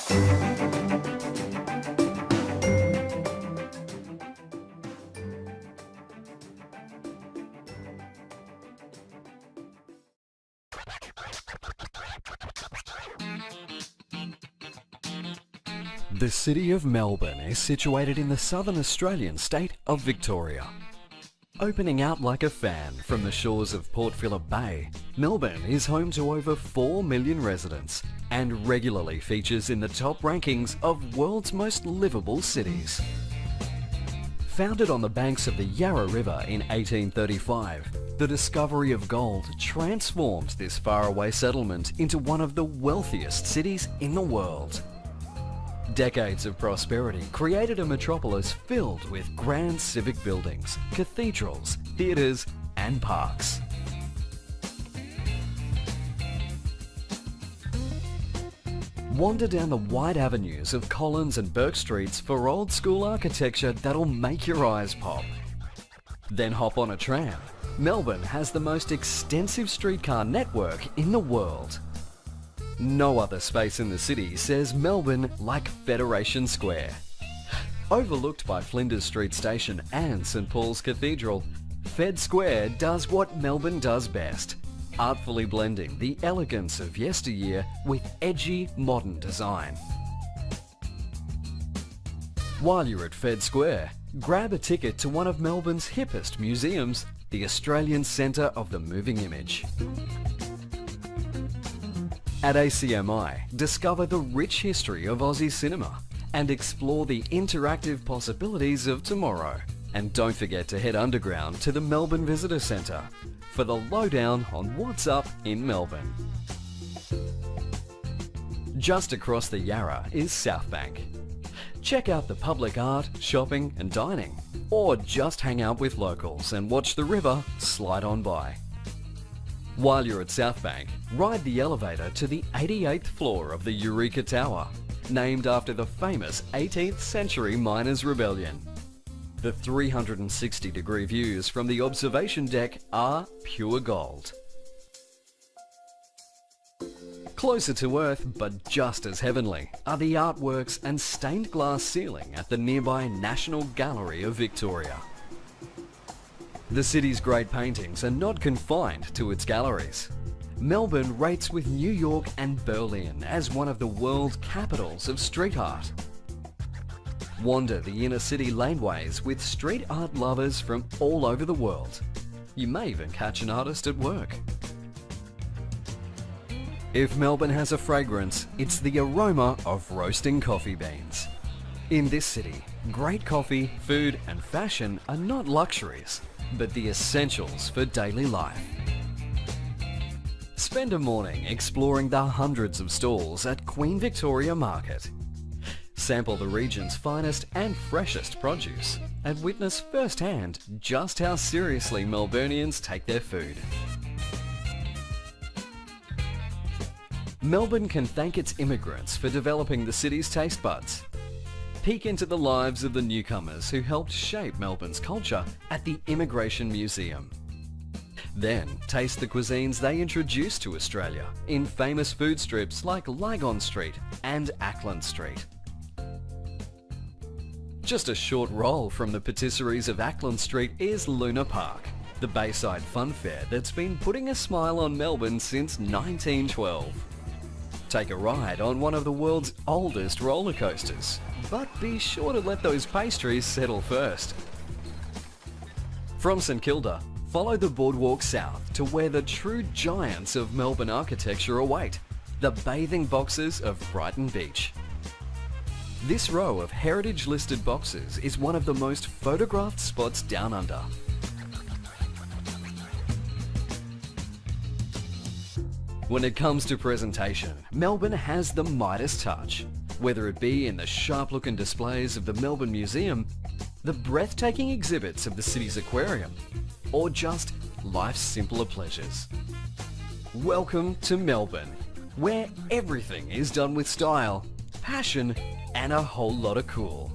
The city of Melbourne is situated in the southern Australian state of Victoria. Opening out like a fan from the shores of Port Phillip Bay, Melbourne is home to over 4 million residents and regularly features in the top rankings of world's most livable cities. Founded on the banks of the Yarra River in 1835, the discovery of gold transformed this faraway settlement into one of the wealthiest cities in the world. Decades of prosperity created a metropolis filled with grand civic buildings, cathedrals, theatres and parks. Wander down the wide avenues of Collins and Burke Streets for old school architecture that'll make your eyes pop. Then hop on a tram. Melbourne has the most extensive streetcar network in the world. No other space in the city says Melbourne like Federation Square. Overlooked by Flinders Street Station and St Paul's Cathedral, Fed Square does what Melbourne does best, artfully blending the elegance of yesteryear with edgy modern design. While you're at Fed Square, grab a ticket to one of Melbourne's hippest museums, the Australian Centre of the Moving Image. At ACMI, discover the rich history of Aussie cinema and explore the interactive possibilities of tomorrow. And don't forget to head underground to the Melbourne Visitor Centre for the lowdown on what's up in Melbourne. Just across the Yarra is South Bank. Check out the public art, shopping and dining, or just hang out with locals and watch the river slide on by. While you're at South Bank, ride the elevator to the 88th floor of the Eureka Tower, named after the famous 18th century miners' rebellion. The 360-degree views from the observation deck are pure gold. Closer to Earth, but just as heavenly, are the artworks and stained glass ceiling at the nearby National Gallery of Victoria. The city's great paintings are not confined to its galleries. Melbourne rates with New York and Berlin as one of the world capitals of street art. Wander the inner city laneways with street art lovers from all over the world. You may even catch an artist at work. If Melbourne has a fragrance, it's the aroma of roasting coffee beans. In this city, great coffee, food and fashion are not luxuries, but the essentials for daily life. Spend a morning exploring the hundreds of stalls at Queen Victoria Market. Sample the region's finest and freshest produce and witness firsthand just how seriously Melburnians take their food. Melbourne can thank its immigrants for developing the city's taste buds. Peek into the lives of the newcomers who helped shape Melbourne's culture at the Immigration Museum. Then taste the cuisines they introduced to Australia in famous food strips like Lygon Street and Ackland Street. Just a short roll from the patisseries of Ackland Street is Luna Park, the Bayside fun fair that's been putting a smile on Melbourne since 1912. Take a ride on one of the world's oldest roller coasters, but be sure to let those pastries settle first. From St Kilda, follow the boardwalk south to where the true giants of Melbourne architecture await, the bathing boxes of Brighton Beach. This row of heritage-listed boxes is one of the most photographed spots down under. When it comes to presentation, Melbourne has the Midas touch. Whether it be in the sharp-looking displays of the Melbourne Museum, the breathtaking exhibits of the city's aquarium, or just life's simpler pleasures. Welcome to Melbourne, where everything is done with style, passion, and a whole lot of cool.